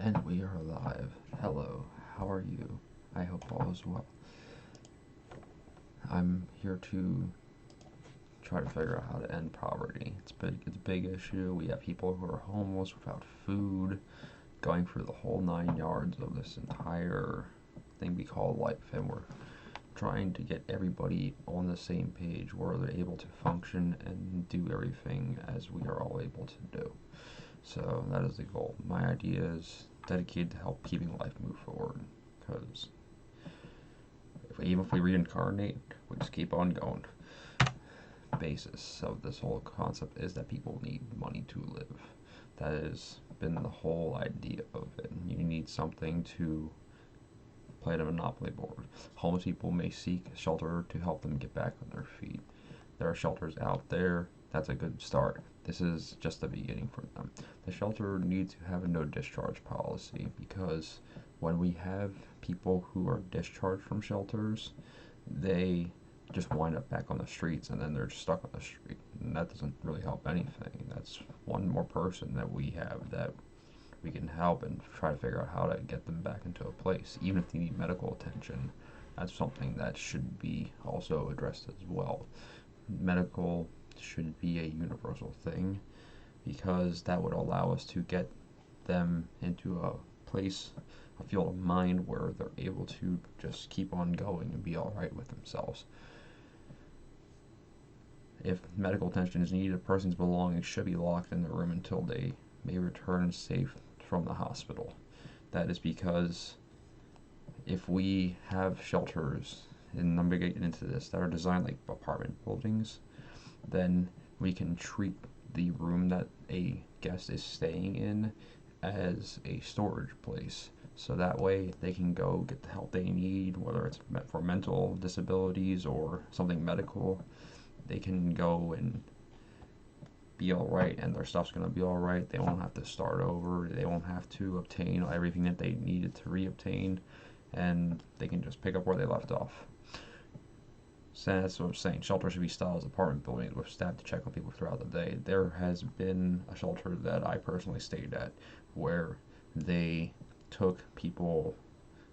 And we are live. Hello, how are you? I hope all is well. I'm here to try to figure out how to end poverty. It's a big issue. We have people who are homeless without food, going through the whole 9 yards of this entire thing we call life, and we're trying to get everybody on the same page where they're able to function and do everything as we are all able to do. So that is the goal. My idea is dedicated to help keeping life move forward. Because even if we reincarnate, we just keep on going. Basis of this whole concept is that people need money to live. That has been the whole idea of it. You need something to play the monopoly board. Homeless people may seek shelter to help them get back on their feet. There are shelters out there. That's a good start. This is just the beginning for them. The shelter needs to have a no discharge policy because when we have people who are discharged from shelters, they just wind up back on the streets and then they're stuck on the street. And that doesn't really help anything. That's one more person that we have that we can help and try to figure out how to get them back into a place. Even if they need medical attention, that's something that should be also addressed as well. Medical should be a universal thing because that would allow us to get them into a place, a field of mind where they're able to just keep on going and be alright with themselves. If medical attention is needed, a person's belongings should be locked in the room until they may return safe from the hospital. That is because if we have shelters, and I'm getting into this, that are designed like apartment buildings, then we can treat the room that a guest is staying in as a storage place. So that way they can go get the help they need, whether it's for mental disabilities or something medical. They can go and be all right, and their stuff's going to be all right. They won't have to start over. They won't have to obtain everything that they needed to reobtain, and they can just pick up where they left off. So that's what I'm saying. Shelter should be styled as apartment buildings with staff to check on people throughout the day. There has been a shelter that I personally stayed at where they took people,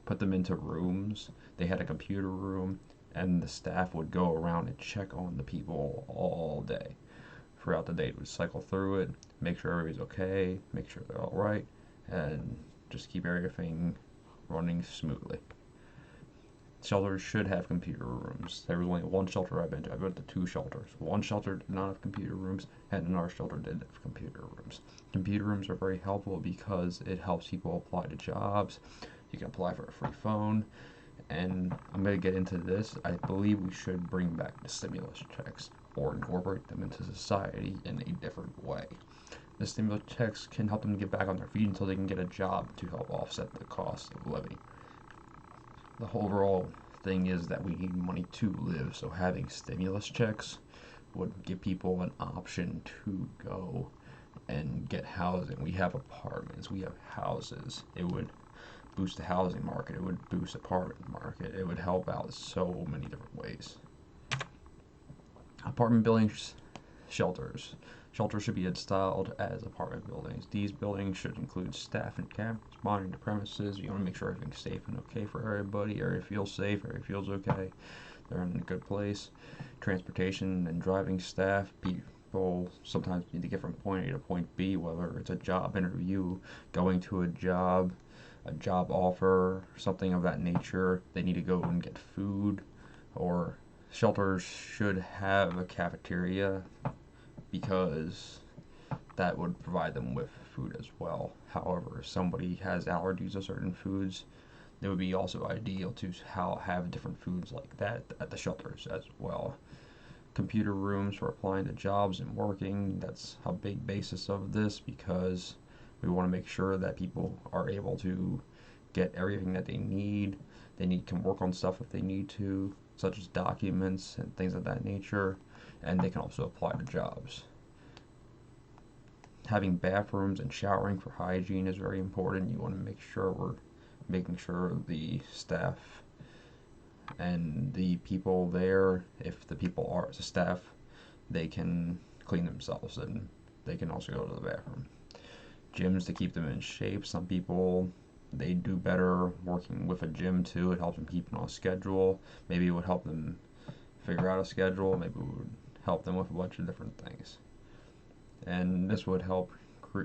put them into rooms. They had a computer room, and the staff would go around and check on the people all day. Throughout the day, would cycle through it, make sure everybody's okay, make sure they're all right, and just keep everything running smoothly. Shelters should have computer rooms. There was only one shelter I've been to. I've been to two shelters. One shelter did not have computer rooms, and another shelter did have computer rooms. Computer rooms are very helpful because it helps people apply to jobs. You can apply for a free phone, and I'm going to get into this. I believe we should bring back the stimulus checks or incorporate them into society in a different way. The stimulus checks can help them get back on their feet until they can get a job to help offset the cost of living. The overall thing is that we need money to live, so having stimulus checks would give people an option to go and get housing. We have apartments, we have houses. It would boost the housing market, it would boost the apartment market, it would help out so many different ways. Apartment buildings, shelters. Shelters should be installed as apartment buildings. These buildings should include staff and cameras monitoring the premises. You want to make sure everything's safe and okay for everybody. Area feels safe, area feels okay. They're in a good place. Transportation and driving staff. People sometimes need to get from point A to point B, whether it's a job interview, going to a job offer, something of that nature. They need to go and get food, or shelters should have a cafeteria because that would provide them with food as well. However, if somebody has allergies to certain foods, it would be also ideal to have different foods like that at the shelters as well. Computer rooms for applying to jobs and working, that's a big basis of this because we want to make sure that people are able to get everything that they need. Can work on stuff if they need to, such as documents and things of that nature, and they can also apply to jobs. Having bathrooms and showering for hygiene is very important. You want to make sure we're making sure the staff and the people there, if the people are the staff, they can clean themselves and they can also go to the bathroom. gyms to keep them in shape. Some people, they do better working with a gym too. It helps them keep on a schedule. Maybe it would help them figure out a schedule. Maybe it would help them with a bunch of different things. And this would help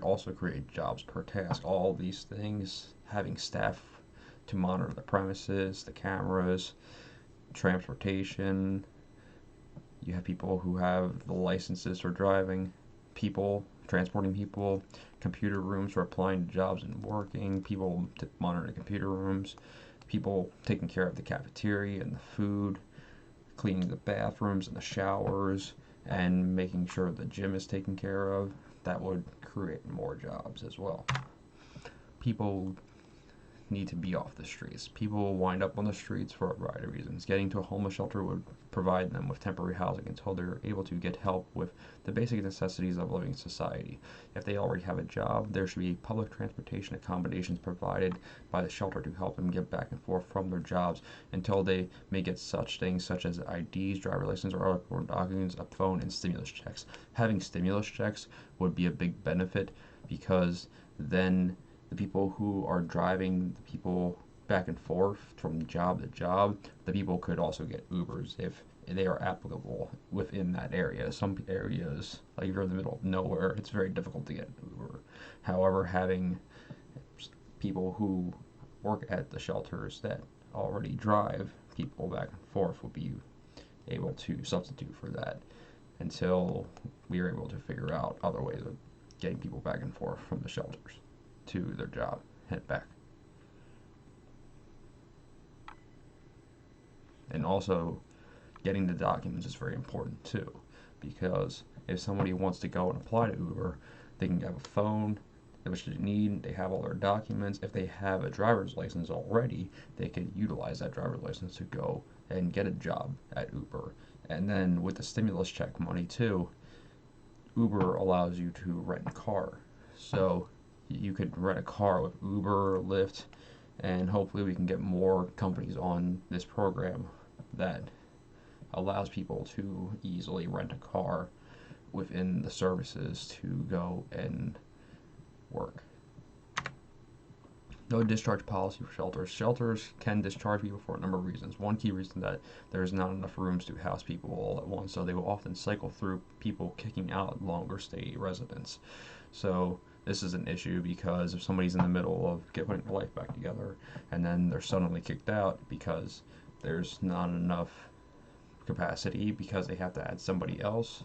also create jobs per task. All these things, having staff to monitor the premises, the cameras, transportation. You have people who have the licenses for driving, people transporting people, computer rooms for applying to jobs and working, people to monitor the computer rooms, people taking care of the cafeteria and the food, cleaning the bathrooms and the showers, and making sure the gym is taken care of. That would create more jobs as well. People need to be off the streets. People wind up on the streets for a variety of reasons. Getting to a homeless shelter would provide them with temporary housing until they're able to get help with the basic necessities of living in society. If they already have a job, there should be public transportation accommodations provided by the shelter to help them get back and forth from their jobs until they may get such things such as IDs, driver license, or documents, a phone, and stimulus checks. Having stimulus checks would be a big benefit because then the people who are driving the people back and forth from job to job, the people could also get Ubers if they are applicable within that area. Some areas, like if you're in the middle of nowhere, it's very difficult to get Uber. However, having people who work at the shelters that already drive people back and forth would be able to substitute for that until we are able to figure out other ways of getting people back and forth from the shelters to their job and back. And also, getting the documents is very important too, because if somebody wants to go and apply to Uber, they can have a phone, which they need, they have all their documents. If they have a driver's license already, they can utilize that driver's license to go and get a job at Uber. And then with the stimulus check money too, Uber allows you to rent a car. So you could rent a car with Uber, Lyft, and hopefully we can get more companies on this program that allows people to easily rent a car within the services to go and work. No discharge policy for shelters. Shelters can discharge people for a number of reasons. One key reason that there's not enough rooms to house people all at once, so they will often cycle through people kicking out longer stay residents. So this is an issue because if somebody's in the middle of putting their life back together and then they're suddenly kicked out because there's not enough capacity because they have to add somebody else,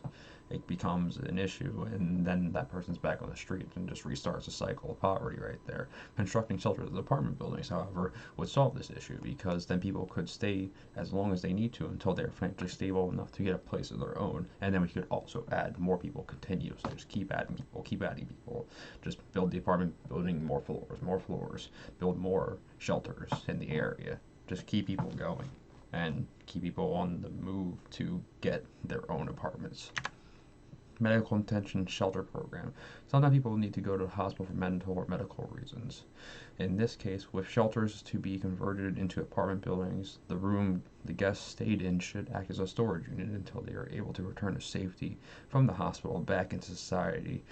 it becomes an issue, and then that person's back on the street and just restarts a cycle of poverty right there. Constructing shelters and apartment buildings, however, would solve this issue because then people could stay as long as they need to until they're financially stable enough to get a place of their own, and then we could also add more people continuously. Just keep adding people, just build the apartment building, more floors, build more shelters in the area. Just keep people going and keep people on the move to get their own apartments. Medical intention shelter program. Sometimes people need to go to the hospital for mental or medical reasons. In this case, with shelters to be converted into apartment buildings, the room the guests stayed in should act as a storage unit until they are able to return to safety from the hospital back into society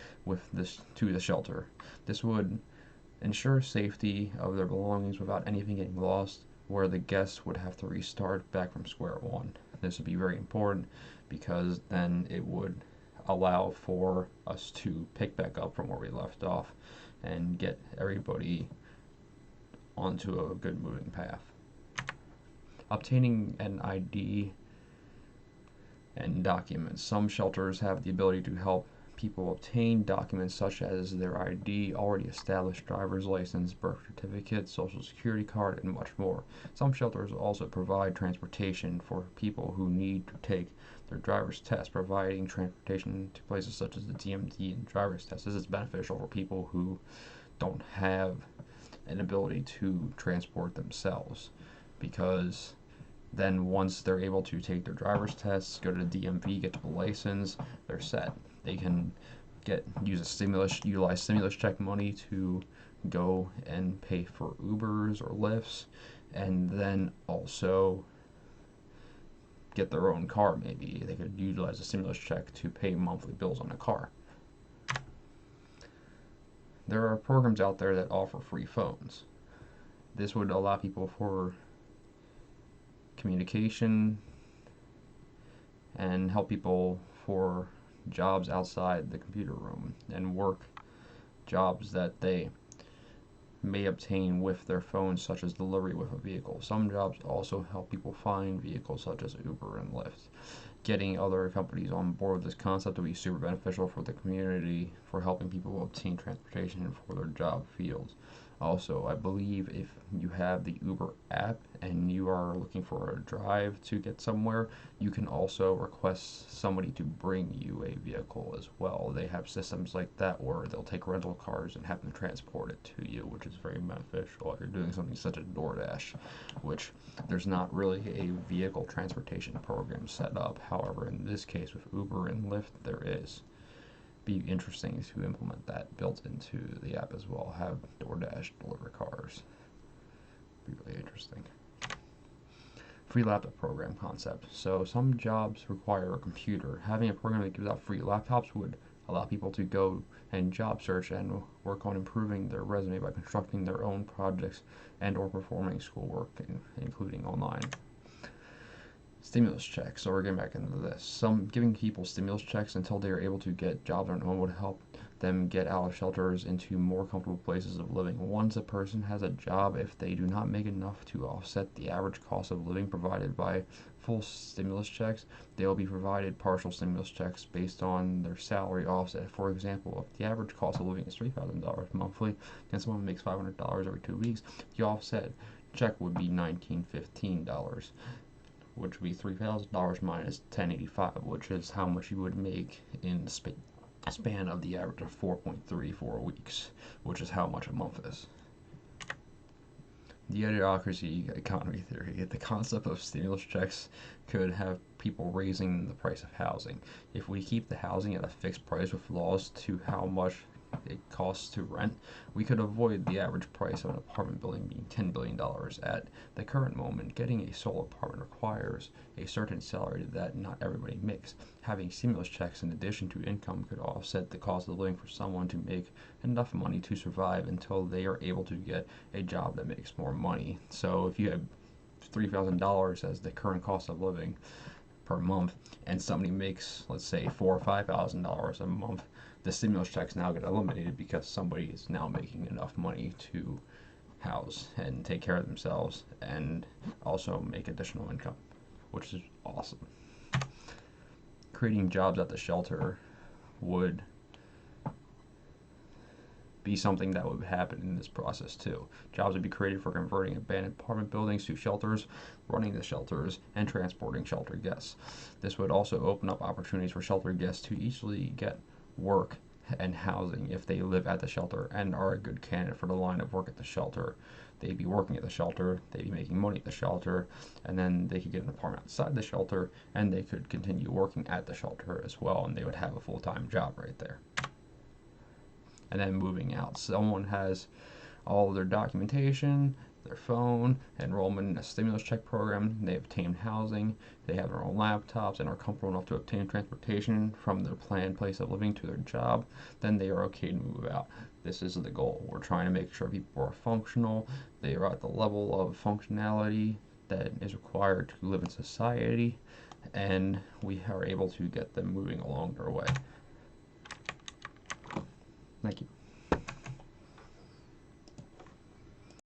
to the shelter. This would ensure safety of their belongings without anything getting lost, where the guests would have to restart back from square one. This would be very important because then it would allow for us to pick back up from where we left off and get everybody onto a good moving path. Obtaining an ID and documents. Some shelters have the ability to help people obtain documents such as their ID, already established driver's license, birth certificate, social security card, and much more. Some shelters also provide transportation for people who need to take their driver's test, providing transportation to places such as the DMV and driver's test. This is beneficial for people who don't have an ability to transport themselves, because then once they're able to take their driver's tests, go to the DMV, get the license, they're set. They can utilize stimulus check money to go and pay for Ubers or Lyfts, and then also get their own car. Maybe they could utilize a stimulus check to pay monthly bills on a car. there are programs out there that offer free phones. This would allow people for communication and help people for jobs outside the computer room and work jobs that they may obtain with their phones, such as delivery with a vehicle. Some jobs also help people find vehicles such as Uber and Lyft. Getting other companies on board with this concept will be super beneficial for the community for helping people obtain transportation for their job fields. Also, I believe if you have the Uber app and you are looking for a drive to get somewhere, you can also request somebody to bring you a vehicle as well. They have systems like that where they'll take rental cars and have them transport it to you, which is very beneficial if you're doing something such as DoorDash, which there's not really a vehicle transportation program set up. However, in this case with Uber and Lyft, there is. Be interesting to implement that built into the app as well. Have DoorDash deliver cars. Be really interesting. Free laptop program concept. So some jobs require a computer. Having a program that gives out free laptops would allow people to go and job search and work on improving their resume by constructing their own projects and or performing schoolwork, including online. Stimulus checks. So we're getting back into this. Some giving people stimulus checks until they are able to get jobs on their own would help them get out of shelters into more comfortable places of living. Once a person has a job, if they do not make enough to offset the average cost of living provided by full stimulus checks, they will be provided partial stimulus checks based on their salary offset. For example, if the average cost of living is $3,000 monthly and someone makes $500 every 2 weeks, the offset check would be $1,915. Which would be $3,000 minus $1,085, which is how much you would make in the span of the average of 4.34 weeks, which is how much a month is. The idiocracy economy theory. The concept of stimulus checks could have people raising the price of housing. If we keep the housing at a fixed price with laws to how much it costs to rent, we could avoid the average price of an apartment building being $10 billion. At the current moment, getting a sole apartment requires a certain salary that not everybody makes. Having stimulus checks in addition to income could offset the cost of living for someone to make enough money to survive until they are able to get a job that makes more money. So if you have $3,000 as the current cost of living per month and somebody makes, let's say, $4,000 or $5,000 a month, the stimulus checks now get eliminated because somebody is now making enough money to house and take care of themselves and also make additional income, which is awesome. Creating jobs at the shelter would be something that would happen in this process too. Jobs would be created for converting abandoned apartment buildings to shelters, running the shelters, and transporting shelter guests. This would also open up opportunities for shelter guests to easily get work and housing if they live at the shelter and are a good candidate for the line of work at the shelter. They'd be working at the shelter, they'd be making money at the shelter, and then they could get an apartment outside the shelter, and they could continue working at the shelter as well, and they would have a full-time job right there. And then moving out. Someone has all of their documentation, their phone, enrollment in a stimulus check program, they obtain housing, they have their own laptops, and are comfortable enough to obtain transportation from their planned place of living to their job, then they are okay to move out. This is the goal. We're trying to make sure people are functional, they are at the level of functionality that is required to live in society, and we are able to get them moving along their way. Thank you.